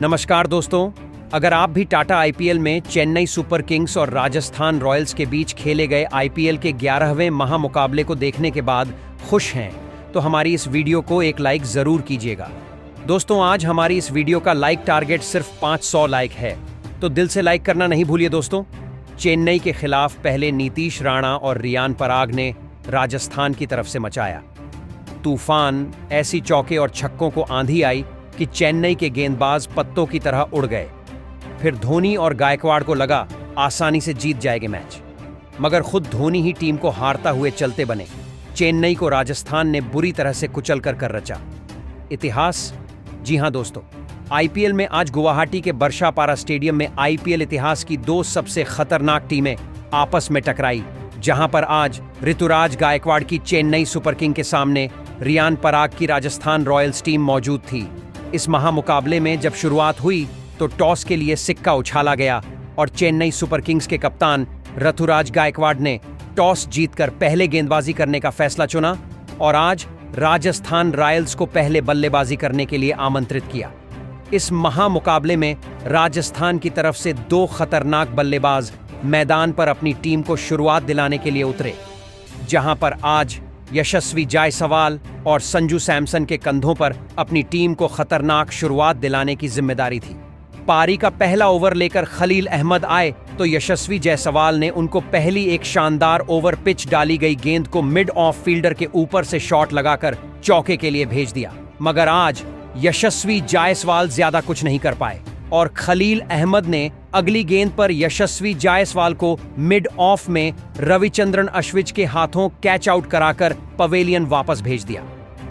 नमस्कार दोस्तों, अगर आप भी टाटा आईपीएल में चेन्नई सुपर किंग्स और राजस्थान रॉयल्स के बीच खेले गए आईपीएल के 11वें महामुकाबले को देखने के बाद खुश हैं, तो हमारी इस वीडियो को एक लाइक जरूर कीजिएगा। दोस्तों, आज हमारी इस वीडियो का लाइक टारगेट सिर्फ 500 लाइक है, तो दिल से लाइक करना नहीं भूलिए दोस्तों। चेन्नई के खिलाफ पहले नीतीश राणा और रियान पराग ने राजस्थान की तरफ से मचाया तूफान। ऐसी चौके और छक्कों को आंधी आई कि चेन्नई के गेंदबाज पत्तों की तरह उड़ गए। फिर धोनी और गायकवाड़ को लगा आसानी से जीत जाएंगे मैच, मगर खुद धोनी ही टीम को हारता हुए चलते बने। चेन्नई को राजस्थान ने बुरी तरह से कुचल कर रचा इतिहास। जी हां दोस्तों, आईपीएल में आज गुवाहाटी के बर्षापारा स्टेडियम में आईपीएल इतिहास की दो सबसे खतरनाक टीमें आपस में टकराई, जहां पर आज ऋतुराज गायकवाड़ की चेन्नई सुपर किंग के सामने रियान पराग की राजस्थान रॉयल्स टीम मौजूद थी। इस महामुकाबले में जब शुरुआत हुई तो टॉस के लिए सिक्का उछाला गया और चेन्नई सुपर किंग्स के कप्तान ऋतुराज गायकवाड़ ने टॉस जीतकर पहले गेंदबाजी करने का फैसला चुना और आज राजस्थान रॉयल्स को पहले बल्लेबाजी करने के लिए आमंत्रित किया। इस महामुकाबले में राजस्थान की तरफ से दो खतरनाक बल्लेबाज मैदान पर अपनी टीम को शुरुआत दिलाने के लिए उतरे, जहां पर आज यशस्वी जायसवाल और संजू सैमसन के कंधों पर अपनी टीम को खतरनाक शुरुआत दिलाने की जिम्मेदारी थी। पारी का पहला ओवर लेकर खलील अहमद आए तो यशस्वी जायसवाल ने उनको पहली एक शानदार ओवर पिच डाली गई गेंद को मिड ऑफ फील्डर के ऊपर से शॉट लगाकर चौके के लिए भेज दिया, मगर आज यशस्वी जायसवाल ज्यादा कुछ नहीं कर पाए और खलील अहमद ने अगली गेंद पर यशस्वी जायसवाल को मिड ऑफ में रविचंद्रन अश्विन के हाथों कैच आउट कराकर पवेलियन वापस भेज दिया।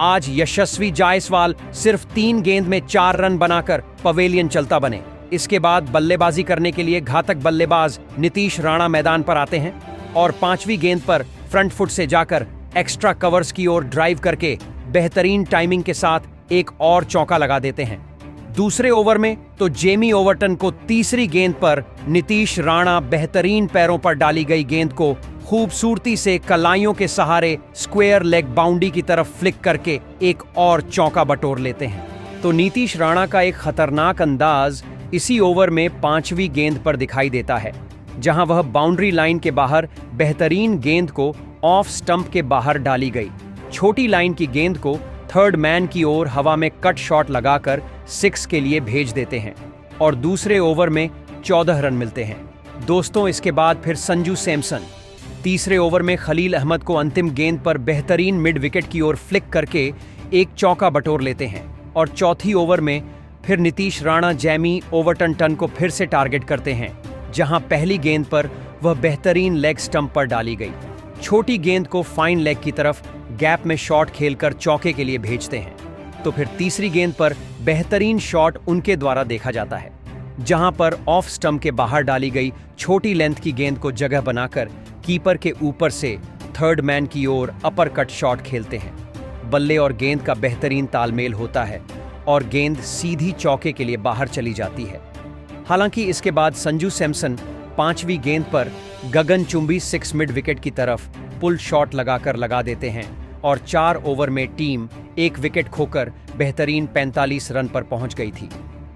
आज यशस्वी जायसवाल सिर्फ 3 गेंद में 4 रन बनाकर पवेलियन चलता बने। इसके बाद बल्लेबाजी करने के लिए घातक बल्लेबाज नीतीश राणा मैदान पर आते हैं और 5वीं गेंद पर फ्रंट फुट से जाकर एक्स्ट्रा कवर्स की ओर ड्राइव करके बेहतरीन टाइमिंग के साथ एक और चौका लगा देते हैं। दूसरे ओवर में तो जेमी ओवर्टन को तीसरी गेंद पर नीतीश राणा बेहतरीन पैरों पर डाली गई गेंद को खूबसूरती से कलाइयों के सहारे स्क्वायर लेग बाउंड्री की तरफ फ्लिक करके एक और चौका बटोर लेते हैं। तो नीतीश राणा का एक खतरनाक अंदाज इसी ओवर में 5वीं गेंद पर दिखाई देता है, जहां वह बाउंड्री लाइन के बाहर बेहतरीन गेंद को ऑफ स्टंप के बाहर डाली गई छोटी लाइन की गेंद को थर्ड मैन की ओर हवा में कट शॉट लगाकर 6 के लिए भेज देते हैं और दूसरे ओवर में 14 रन मिलते हैं। दोस्तों, इसके बाद फिर संजू सैमसन तीसरे ओवर में खलील अहमद को अंतिम गेंद पर बेहतरीन मिड विकेट की ओर फ्लिक करके एक चौका बटोर लेते हैं और चौथी ओवर में फिर नीतीश राणा जेमी ओवर्टन को फिर से टारगेट करते हैं, जहां पहली गेंद पर वह बेहतरीन लेग स्टंप पर डाली गई छोटी गेंद को फाइन लेग की तरफ गैप में शॉट खेलकर चौके के लिए भेजते हैं। तो फिर तीसरी गेंद पर बेहतरीन शॉट उनके द्वारा देखा जाता है, जहां पर ऑफ स्टंप के बाहर डाली गई छोटी लेंथ की गेंद को जगह बनाकर कीपर के ऊपर से थर्ड मैन की ओर अपर कट शॉट खेलते हैं। बल्ले और गेंद का बेहतरीन तालमेल होता है और गेंद सीधी चौके के लिए बाहर चली जाती है। हालांकि इसके बाद संजू सैमसन 5वीं गेंद पर गगनचुंबी 6 मिड विकेट की तरफ पुल शॉट लगाकर लगा देते हैं और 4 ओवर में टीम 1 विकेट खोकर बेहतरीन 45 रन पर पहुंच गई थी।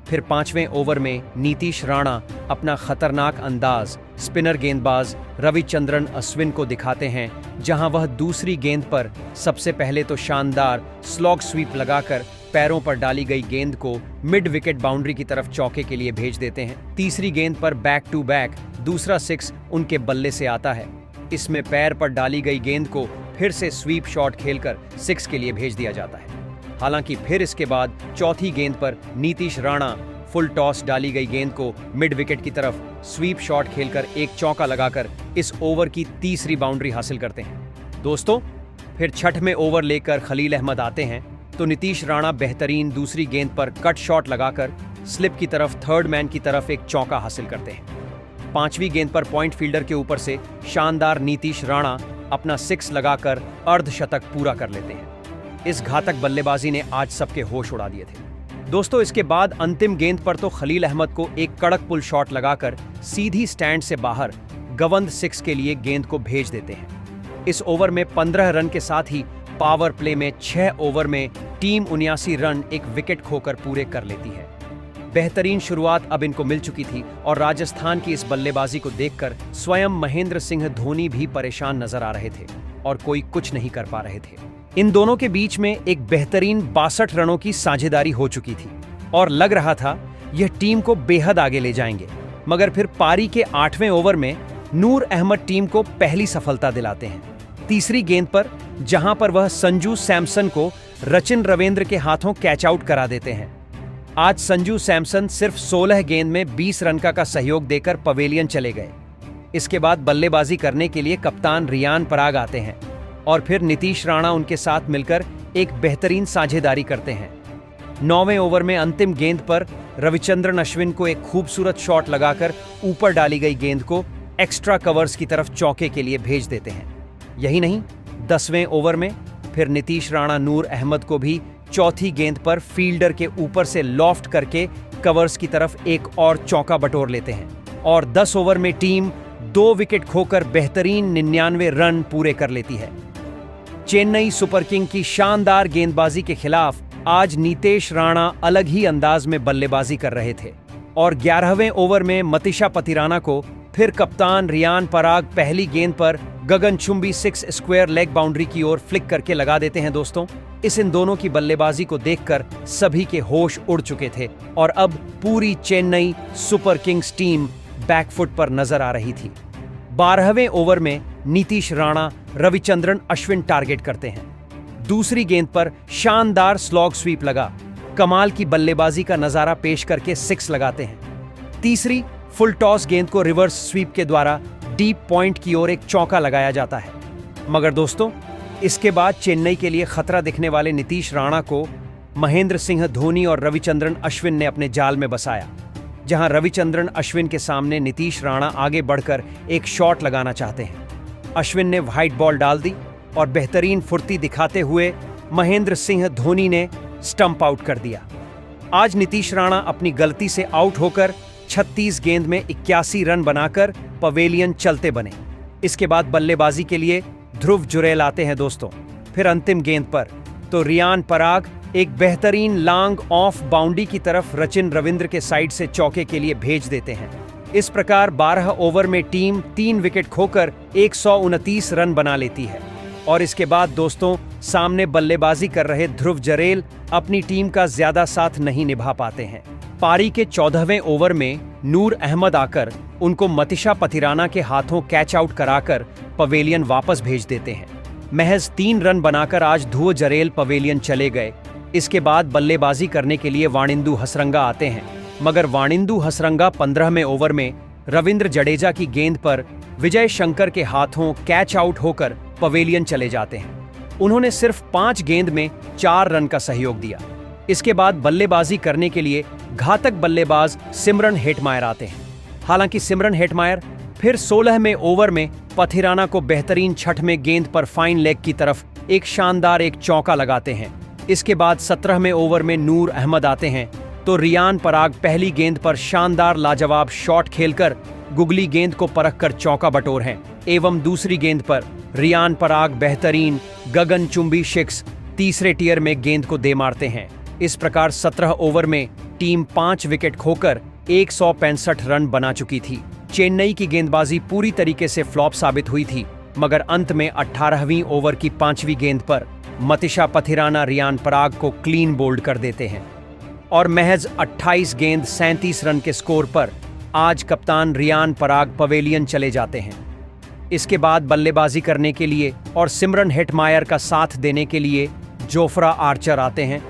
फिर 5वें ओवर में नीतीश राणा अपना खतरनाक अंदाज स्पिनर गेंदबाज रविचंद्रन अश्विन को दिखाते हैं, जहां वह दूसरी गेंद पर सबसे पहले तो शानदार स्लॉग स्वीप लगाकर पैरों पर डाली गई गेंद को मिड विकेट बाउंड्री की तरफ चौके के लिए भेज देते हैं। तीसरी गेंद पर बैक टू बैक दूसरा 6 उनके बल्ले से आता है। इसमें पैर पर डाली गई गेंद को फिर से स्वीप शॉट खेलकर 6 के लिए भेज दिया जाता है। हालांकि फिर इसके बाद चौथी गेंद पर नीतीश राणा फुल टॉस डाली गई गेंद को मिड विकेट की तरफ स्वीप शॉट खेलकर एक चौका लगाकर इस ओवर की तीसरी बाउंड्री हासिल करते हैं। दोस्तों, फिर 6वें ओवर लेकर खलील अहमद आते हैं तो नीतीश राणा बेहतरीन दूसरी गेंद पर कट शॉट लगाकर स्लिप की तरफ थर्ड मैन की तरफ एक चौका हासिल करते हैं। 5वीं गेंद पर पॉइंट फील्डर के ऊपर से शानदार नीतीश राणा अपना 6 लगाकर अर्धशतक पूरा कर लेते हैं। इस घातक बल्लेबाजी ने आज सबके होश उड़ा दिए थे। दोस्तों, इसके बाद अंतिम गेंद पर तो खलील अहमद को एक कड़क पुल शॉट लगाकर सीधी स्टैंड से बाहर गवंद 6 के लिए गेंद को भेज देते हैं। इस ओवर में 15 रन के साथ ही पावर प्ले में 6 ओवर में टीम 79 रन एक विकेट खोकर पूरे कर लेती है। बेहतरीन शुरुआत अब इनको मिल चुकी थी और राजस्थान की इस बल्लेबाजी को देखकर स्वयं महेंद्र सिंह धोनी भी परेशान नजर आ रहे थे और कोई कुछ नहीं कर पा रहे थे। इन दोनों के बीच में एक बेहतरीन 62 रनों की साझेदारी हो चुकी थी और लग रहा था यह टीम को बेहद आगे ले जाएंगे, मगर फिर पारी के 8वें ओवर में नूर अहमद टीम को पहली सफलता दिलाते हैं। तीसरी गेंद पर जहां पर वह संजू सैमसन को रचिन रविंद्र के हाथों कैच आउट करा देते हैं। आज संजू सैमसन सिर्फ 16 गेंद में 20 रन का सहयोग देकर पवेलियन चले गए। इसके बाद बल्लेबाजी करने के लिए कप्तान रियान पराग आते हैं और फिर नीतीश राणा उनके साथ मिलकर एक बेहतरीन साझेदारी करते हैं। 9वें ओवर में अंतिम गेंद पर रविचंद्रन अश्विन को एक खूबसूरत शॉट लगाकर ऊपर डाली गई गेंद को एक्स्ट्रा कवर्स की तरफ चौके के लिए भेज देते हैं। यही नहीं, 10वें ओवर में फिर नीतीश राणा नूर अहमद को भी चौथी गेंद पर फील्डर के ऊपर से लॉफ्ट करके कवर्स की तरफ एक और चौका बटोर लेते हैं और 10 ओवर में टीम 2 विकेट खोकर बेहतरीन 99 रन पूरे कर लेती है। चेन्नई सुपर किंग की शानदार गेंदबाजी के खिलाफ आज नीतीश राणा अलग ही अंदाज में बल्लेबाजी कर रहे थे और 11वें ओवर में मतीशा पथिराना को फिर कप्तान रियान पराग पहली गेंद पर गगनचुंबी 6 स्क्वायर लेग बाउंड्री की ओर फ्लिक करके लगा देते हैं। दोस्तों, इन दोनों की बल्लेबाजी को देखकर सभी के होश उड़ चुके थे और अब पूरी Chennai super kings team backfoot पर नजर आ रही थी। 12वें ओवर में नीतीश राणा रविचंद्रन अश्विन टारगेट करते हैं। दूसरी गेंद पर शानदार स्लॉग स्वीप लगा कमाल की बल्लेबाजी का नजारा पेश करके 6 लगाते हैं। तीसरी फुल टॉस गेंद को रिवर्स स्वीप के द्वारा डीप पॉइंट की ओर एक चौका लगाया जाता है। मगर दोस्तों, इसके बाद चेन्नई के लिए खतरा दिखने वाले नीतीश राणा को महेंद्र सिंह धोनी और रविचंद्रन अश्विन ने अपने जाल में बसाया। जहां रविचंद्रन अश्विन के सामने नीतीश राणा आगे बढ़कर एक शॉट लगाना चाहते हैं। अश्विन ने व्हाइट बॉल डाल दी और बेहतरीन फुर्ती दिखाते हुए महेंद्र सिंह धोनी ने स्टंप आउट कर दिया। आज नीतीश राणा अपनी गलती से आउट होकर 36 गेंद में 81 रन बनाकर पवेलियन चलते बने। इसके बाद बल्लेबाजी के लिए ध्रुव जुरैल आते हैं। दोस्तों, फिर अंतिम गेंद पर तो रियान पराग एक बेहतरीन लॉन्ग ऑफ बाउंड्री की तरफ रचिन रविंद्र के साइड से चौके के लिए भेज देते हैं। इस प्रकार 12 ओवर में टीम 3 विकेट खोकर 129 रन बना लेती है और इसके बाद दोस्तों, सामने बल्लेबाजी कर रहे ध्रुव जुरैल अपनी टीम का ज्यादा साथ नहीं निभा पाते हैं। पारी के 14वें ओवर में नूर अहमद आकर उनको मतीशा पथिराना के हाथों कैच आउट कराकर पवेलियन वापस भेज देते हैं। महज 3 रन बनाकर आज ध्रुव जुरैल पवेलियन चले गए। इसके बाद बल्लेबाजी करने के लिए वाणिंदु हसरंगा आते हैं, मगर वाणिंदु हसरंगा 15वें ओवर में रविंद्र जडेजा की गेंद पर विजय शंकर के हाथों कैच आउट होकर पवेलियन चले जाते हैं। उन्होंने सिर्फ 5 गेंद में 4 रन का सहयोग दिया। इसके बाद बल्लेबाजी करने के लिए घातक बल्लेबाज सिमरन हेटमायर आते हैं। हालांकि सिमरन हेटमायर फिर 16वें ओवर में पथिराना को बेहतरीन 6वें गेंद पर फाइन लेग की तरफ एक शानदार एक चौका लगाते हैं। इसके बाद 17वें ओवर में नूर अहमद आते हैं तो रियान पराग पहली गेंद पर शानदार लाजवाब शॉट खेलकर गुगली गेंद को परखकर चौका बटोर हैं एवं दूसरी गेंद पर रियान पराग बेहतरीन गगनचुंबी 6 तीसरे टियर में गेंद को दे मारते हैं। इस प्रकार 17 ओवर में टीम 5 विकेट खोकर 165 रन बना चुकी थी। चेन्नई की गेंदबाजी पूरी तरीके से फ्लॉप साबित हुई थी, मगर अंत में 18वीं ओवर की 5वीं गेंद पर मतीशा पथिराना रियान पराग को क्लीन बोल्ड कर देते हैं और महज 28 गेंद 37 रन के स्कोर पर आज कप्तान रियान पराग पवेलियन चले जाते हैं। इसके बाद बल्लेबाजी करने के लिए और सिमरन हेटमायर का साथ देने के लिए जोफ्रा आर्चर आते हैं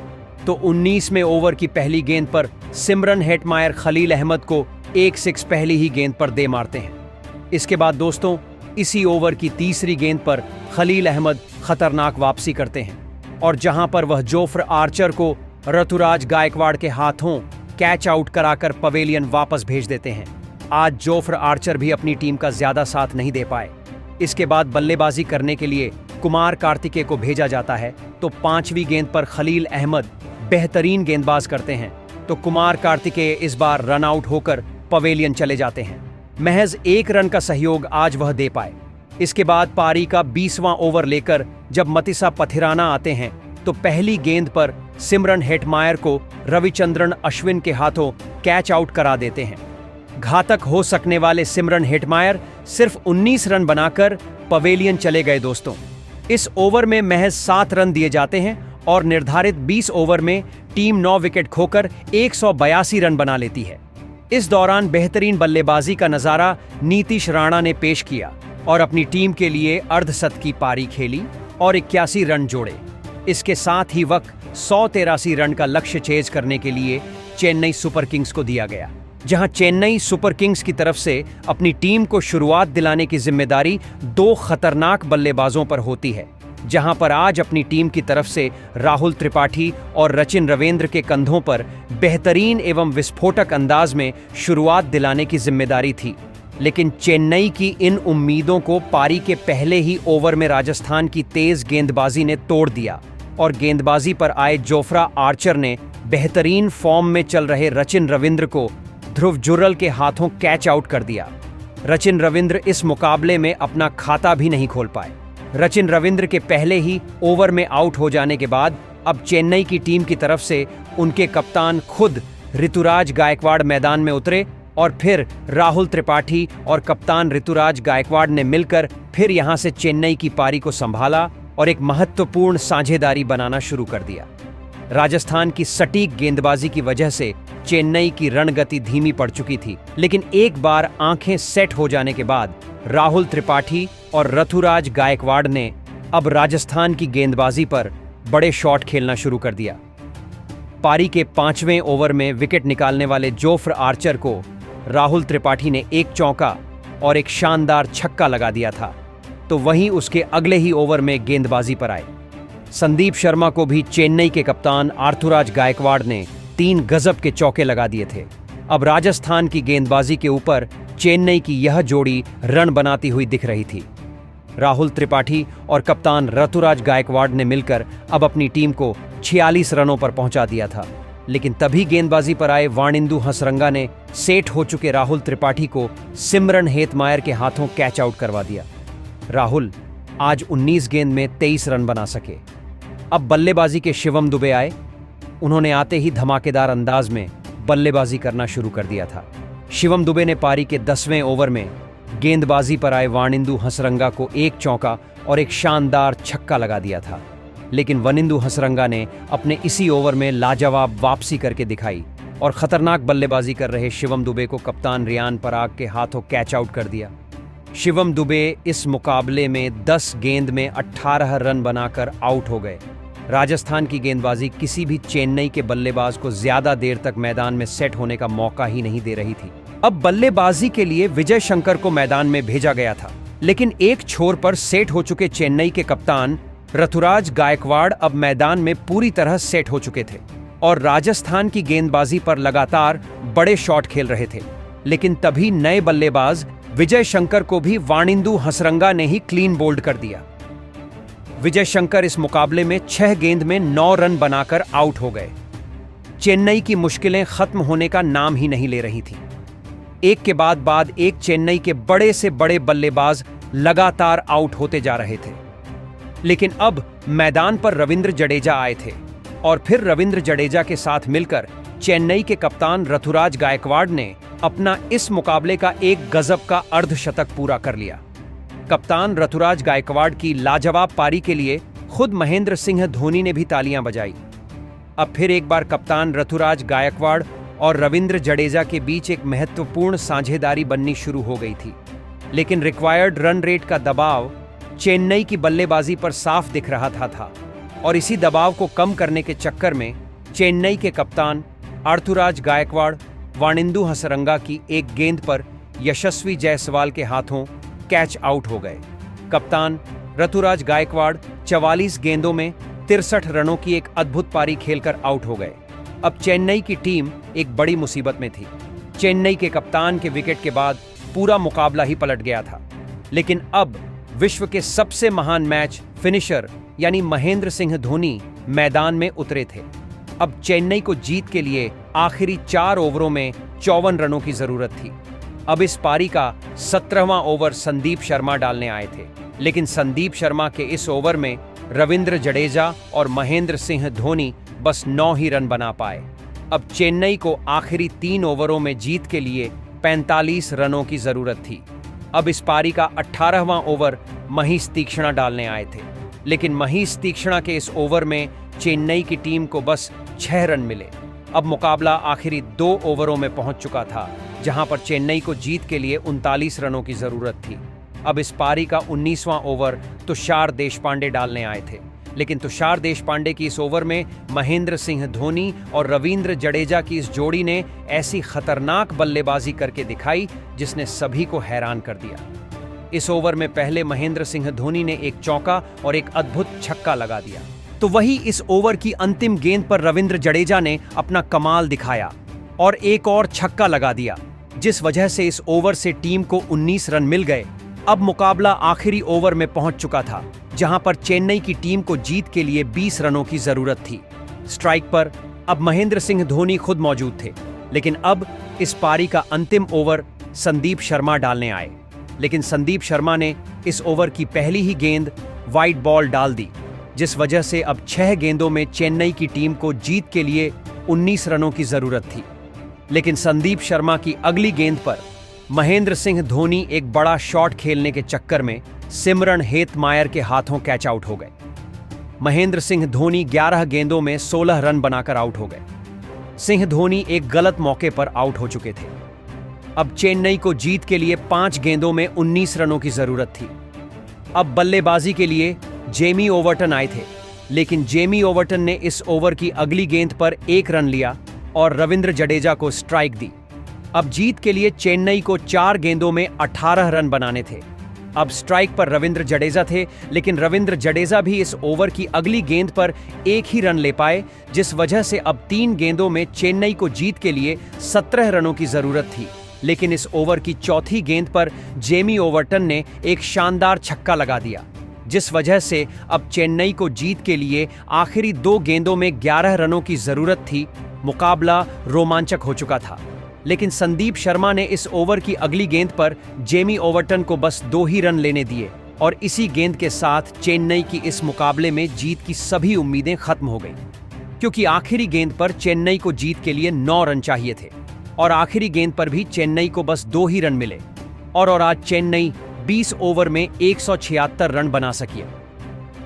तो 19वें ओवर की पहली गेंद पर सिमरन हेटमायर खलील अहमद को 1 6 पहली ही गेंद पर दे मारते हैं। इसके बाद दोस्तों, इसी ओवर की तीसरी गेंद पर खलील अहमद खतरनाक वापसी करते हैं और जहां पर वह जोफ्र आर्चर को ऋतुराज गायकवाड़ के हाथों कैच आउट कराकर पवेलियन वापस भेज देते हैं। आज जोफ्र आर्चर भी अपनी टीम का ज्यादा साथ नहीं दे पाए। इसके बाद बल्लेबाजी करने के लिए कुमार कार्तिकेय को भेजा जाता है तो 5वीं गेंद पर खलील अहमद बेहतरीन गेंदबाज करते हैं तो कुमार कार्तिकेय इस बार रन आउट होकर पवेलियन चले जाते हैं। महज 1 रन का सहयोग आज वह दे पाए। इसके बाद पारी का 20वां ओवर लेकर जब मतीशा पथिराना आते हैं तो पहली गेंद पर सिमरन हेटमायर को रविचंद्रन अश्विन के हाथों कैच आउट करा देते हैं। घातक हो सकने वाले सिमरन हेटमायर सिर्फ 19 रन बनाकर पवेलियन चले गए दोस्तों। इस ओवर में महज 7 रन दिए जाते हैं और निर्धारित 20 ओवर में टीम 9 विकेट खोकर 182 रन बना लेती है। इस दौरान बेहतरीन बल्लेबाजी का नजारा नीतीश राणा ने पेश किया और अपनी टीम के लिए अर्धशतकी पारी खेली और 81 रन जोड़े। इसके साथ ही वक्त 183 रन का लक्ष्य छेद करने के लिए चेन्नई सुपर किंग्स को दिया गया, जहां चेन्नई सुपर किंग्स की तरफ से अपनी टीम को शुरुआत दिलाने की जिम्मेदारी 2 खतरनाक बल्लेबाजों पर होती है। जहां पर आज अपनी टीम की तरफ से राहुल त्रिपाठी और रचिन रविंद्र के कंधों पर बेहतरीन एवं विस्फोटक अंदाज में शुरुआत दिलाने की जिम्मेदारी थी, लेकिन चेन्नई की इन उम्मीदों को पारी के पहले ही ओवर में राजस्थान की तेज गेंदबाजी ने तोड़ दिया और गेंदबाजी पर आए जोफ्रा आर्चर ने बेहतरीन फॉर्म में चल रहे रचिन रविंद्र को ध्रुव जुरल के हाथों कैच आउट कर दिया। रचिन रविंद्र इस मुकाबले में अपना खाता भी नहीं खोल पाए। रचिन रविंद्र के पहले ही ओवर में आउट हो जाने के बाद अब चेन्नई की टीम की तरफ से उनके कप्तान खुद ऋतुराज गायकवाड़ मैदान में उतरे और फिर राहुल त्रिपाठी और कप्तान ऋतुराज गायकवाड़ ने मिलकर फिर यहां से चेन्नई की पारी को संभाला और एक महत्वपूर्ण साझेदारी बनाना शुरू कर दिया। राजस्थान की सटीक गेंदबाजी की वजह से चेन्नई की रणगति धीमी पड़ चुकी थी, लेकिन एक बार आंखें सेट हो जाने के बाद राहुल त्रिपाठी और ऋतुराज गायकवाड़ ने अब राजस्थान की गेंदबाजी पर बड़े शॉट खेलना शुरू कर दिया। पारी के 5वें ओवर में विकेट निकालने वाले जोफ्र आर्चर को राहुल त्रिपाठी ने एक चौका और एक शानदार छक्का लगा दिया था, तो वहीं उसके अगले ही ओवर में गेंदबाजी पर आए। संदीप शर्मा को भी चेन्नई के कप्तान आर्थुराज गायकवाड़ ने 3 गजब के चौके लगा दिए थे। अब राजस्थान की गेंदबाजी के ऊपर चेन्नई की यह जोड़ी रन बनाती हुई दिख रही थी। राहुल त्रिपाठी और कप्तान ऋतुराज गायकवाड़ ने मिलकर अब अपनी टीम को 46 रनों पर पहुंचा दिया था, लेकिन तभी गेंदबाजी पर आए वाणिंदु हसरंगा ने सेट हो चुके राहुल त्रिपाठी को सिमरन हेटमायर के हाथों कैच आउट करवा दिया। राहुल आज 19 गेंद में 23 रन बना सके। अब बल्लेबाजी के शिवम दुबे आए। उन्होंने आते ही धमाकेदार अंदाज में बल्लेबाजी करना शुरू कर दिया था। शिवम दुबे ने पारी के 10वें ओवर में गेंदबाजी पर आए वाणिंदु हसरंगा को एक चौका और एक शानदार छक्का लगा दिया था, लेकिन वाणिंदु हसरंगा ने अपने इसी ओवर में लाजवाब वापसी करके दिखाई और खतरनाक बल्लेबाजी कर रहे शिवम दुबे को कप्तान रियान पराग के हाथों कैच आउट कर दिया। शिवम दुबे इस मुकाबले में 10 गेंद में 18 रन बनाकर आउट हो गए। राजस्थान की गेंदबाजी किसी भी चेन्नई के बल्लेबाज को ज्यादा देर तक मैदान में सेट होने का मौका ही नहीं दे रही थी। अब बल्लेबाजी के लिए विजय शंकर को मैदान में भेजा गया था, लेकिन एक छोर पर सेट हो चुके चेन्नई के कप्तान ऋतुराज गायकवाड़ अब मैदान में पूरी तरह सेट हो चुके थे और राजस्थान की गेंदबाजी पर लगातार बड़े शॉट खेल रहे थे। लेकिन तभी नए बल्लेबाज विजय शंकर को भी वाणिंदु हसरंगा ने ही क्लीन बोल्ड कर दिया। विजय शंकर इस मुकाबले में 6 गेंद में 9 रन बनाकर आउट हो गए। चेन्नई की मुश्किलें खत्म होने का नाम ही नहीं ले रही थी। एक के बाद एक चेन्नई के बड़े से बड़े बल्लेबाज लगातार आउट होते जा रहे थे, लेकिन अब मैदान पर रविंद्र जडेजा आए थे और फिर रविंद्र जडेजा के साथ मिलकर चेन्नई के कप्तान ऋतुराज गायकवाड़ ने अपना इस मुकाबले का एक गजब का अर्धशतक पूरा कर लिया। कप्तान ऋतुराज गायकवाड़ की लाजवाब पारी के लिए खुद महेंद्र सिंह धोनी ने भी तालियां बजाई। अब फिर एक बार कप्तान ऋतुराज गायकवाड़ और रविंद्र जडेजा के बीच एक महत्वपूर्ण साझेदारी बननी शुरू हो गई थी, लेकिन रिक्वायर्ड रन रेट का दबाव चेन्नई की बल्लेबाजी पर साफ दिख रहा था और इसी दबाव को कम करने के चक्कर में चेन्नई के कप्तान आर्थुराज गायकवाड़ वाणिंदु हसरंगा की एक गेंद पर यशस्वी जायसवाल के हाथों कैच आउट हो गए। कप्तान ऋतुराज गायकवाड़ 44 गेंदों में 63 रनों की एक अद्भुत पारी खेलकर आउट हो गए। अब चेन्नई की टीम एक बड़ी मुसीबत में थी। चेन्नई के कप्तान के विकेट के बाद पूरा मुकाबला ही पलट गया था, लेकिन अब विश्व के सबसे महान मैच फिनिशर यानी महेंद्र सिंह धोनी मैदान में उतरे थे। अब चेन्नई को जीत के लिए आखिरी 4 ओवरों में 54 रनों की जरूरत थी। अब इस पारी का 17वां ओवर संदीप शर्मा डालने आए थे, लेकिन संदीप शर्मा के इस ओवर में रविंद्र जडेजा और महेंद्र सिंह धोनी बस 9 ही रन बना पाए। अब चेन्नई को आखिरी 3 ओवरों में जीत के लिए 45 रनों की जरूरत थी। अब इस पारी का 18वां ओवर महीश तीक्ष्णा डालने आए थे, लेकिन महीश तीक्ष्णा के इस ओवर में चेन्नई की टीम को बस 6 रन मिले। अब मुकाबला आखिरी 2 ओवरों में पहुंच चुका था, जहां पर चेन्नई को जीत के लिए 39 रनों की जरूरत थी। अब इस पारी का 19वां ओवर तुषार देशपांडे डालने आए थे, लेकिन तुषार देशपांडे की इस ओवर में महेंद्र सिंह धोनी और रविंद्र जडेजा की इस जोड़ी ने ऐसी खतरनाक बल्लेबाजी करके दिखाई जिसने सभी को हैरान कर दिया। इस ओवर में पहले महेंद्र सिंह धोनी ने एक चौका और एक अद्भुत छक्का लगा दिया, तो वही इस ओवर की अंतिम गेंद पर रविंद्र जडेजा ने अपना कमाल दिखाया और एक और छक्का लगा दिया, जिस वजह से इस ओवर से टीम को 19 रन मिल गए। अब मुकाबला आखिरी ओवर में पहुंच चुका था, जहां पर चेन्नई की टीम को जीत के लिए 20 रनों की जरूरत थी। स्ट्राइक पर अब महेंद्र सिंह धोनी खुद मौजूद थे, लेकिन अब इस पारी का अंतिम ओवर संदीप शर्मा डालने आए, लेकिन संदीप शर्मा ने इस ओवर की पहली ही गेंद वाइड बॉल डाल दी, जिस वजह से अब 6 गेंदों में चेन्नई की टीम को जीत के लिए 19 रनों की जरूरत थी। लेकिन संदीप शर्मा की अगली गेंद पर महेंद्र सिंह धोनी एक बड़ा शॉट खेलने के चक्कर में सिमरन हेतमायर के हाथों कैच आउट हो गए। महेंद्र सिंह धोनी 11 गेंदों में 16 रन बनाकर आउट हो गए। सिंह धोनी एक गलत मौके पर आउट हो चुके थे। अब चेन्नई को जीत के लिए 5 गेंदों में 19 रनों की जरूरत थी। अब बल्लेबाजी के लिए जेमी ओवर्टन आए थे, लेकिन जेमी ओवर्टन ने इस ओवर की अगली गेंद पर 1 रन लिया और रविंद्र जडेजा को स्ट्राइक दी। अब जीत के लिए चेन्नई को 4 गेंदों में 18 रन बनाने थे। अब स्ट्राइक पर रविंद्र जडेजा थे, लेकिन रविंद्र जडेजा भी इस ओवर की अगली गेंद पर 1 ही रन ले पाए, जिस वजह से अब 3 गेंदों में चेन्नई को जीत के लिए 17 रनों की जरूरत थी। लेकिन इस ओवर की चौथी गेंद पर जेमी ओवर्टन ने एक शानदार छक्का लगा दिया, जिस वजह से अब चेन्नई को जीत के लिए आखिरी 2 गेंदों में 11 रनों की जरूरत थी। मुकाबला रोमांचक हो चुका था, लेकिन संदीप शर्मा ने इस ओवर की अगली गेंद पर जेमी ओवर्टन को बस 2 ही रन लेने दिए और इसी गेंद के साथ चेन्नई की इस मुकाबले में जीत की सभी उम्मीदें खत्म हो गईं, क्योंकि आखिरी गेंद पर चेन्नई को जीत के लिए 9 रन चाहिए थे और आखिरी गेंद पर भी चेन्नई को बस 2 ही रन मिले और आज चेन्नई 20 ओवर में 176 रन बना सकी।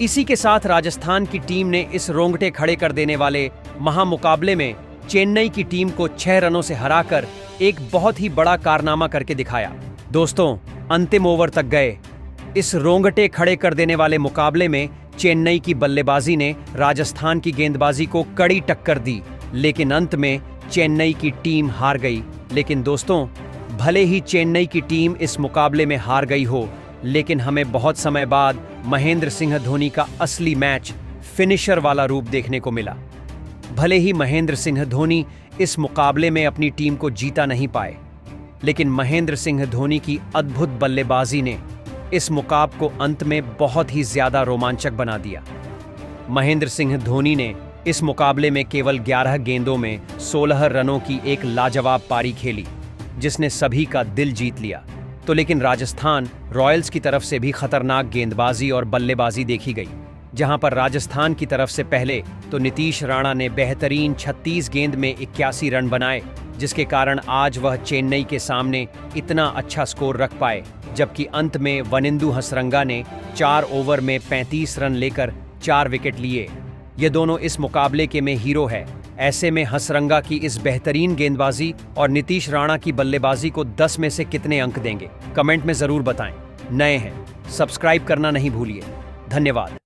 इसी के साथ राजस्थान की टीम ने इस रोंगटे खड़े कर देने वाले महामुकाबले में चेन्नई की टीम को 6 रनों से हराकर एक बहुत ही बड़ा कारनामा करके दिखाया। दोस्तों, अंतिम ओवर तक गए इस रोंगटे खड़े कर देने वाले मुकाबले में चेन्नई की बल्लेबाजी ने राजस्थान की गेंदबाजी को कड़ी टक्कर दी, लेकिन अंत में चेन्नई की टीम हार गई। लेकिन दोस्तों, भले ही चेन्नई की टीम इस मुकाबले में हार गई हो, लेकिन हमें बहुत समय बाद महेंद्र सिंह धोनी का असली मैच फिनिशर वाला रूप देखने को मिला। भले ही महेंद्र सिंह धोनी इस मुकाबले में अपनी टीम को जीता नहीं पाए, लेकिन महेंद्र सिंह धोनी की अद्भुत बल्लेबाजी ने इस मुकाबले को अंत में बहुत ही ज्यादा रोमांचक बना दिया। महेंद्र सिंह धोनी ने इस मुकाबले में केवल 11 गेंदों में 16 रनों की एक लाजवाब पारी खेली, जिसने सभी का दिल जीत लिया। तो लेकिन राजस्थान रॉयल्स की तरफ से भी खतरनाक गेंदबाजी और बल्लेबाजी देखी गई, जहां पर राजस्थान की तरफ से पहले तो नीतीश राणा ने बेहतरीन 36 गेंद में 81 रन बनाए, जिसके कारण आज वह चेन्नई के सामने इतना अच्छा स्कोर रख पाए, जबकि अंत में वनिंदु हसरंगा ने 4 ओवर में 35 रन लेकर 4 विकेट लिए। ये दोनों इस मुकाबले के में हीरो है। ऐसे में हसरंगा की इस बेहतरीन गेंदबाजी और नीतीश राणा की बल्लेबाजी को 10 में से कितने अंक देंगे, कमेंट में जरूर बताएं। नए हैं, सब्सक्राइब करना नहीं भूलिए। धन्यवाद।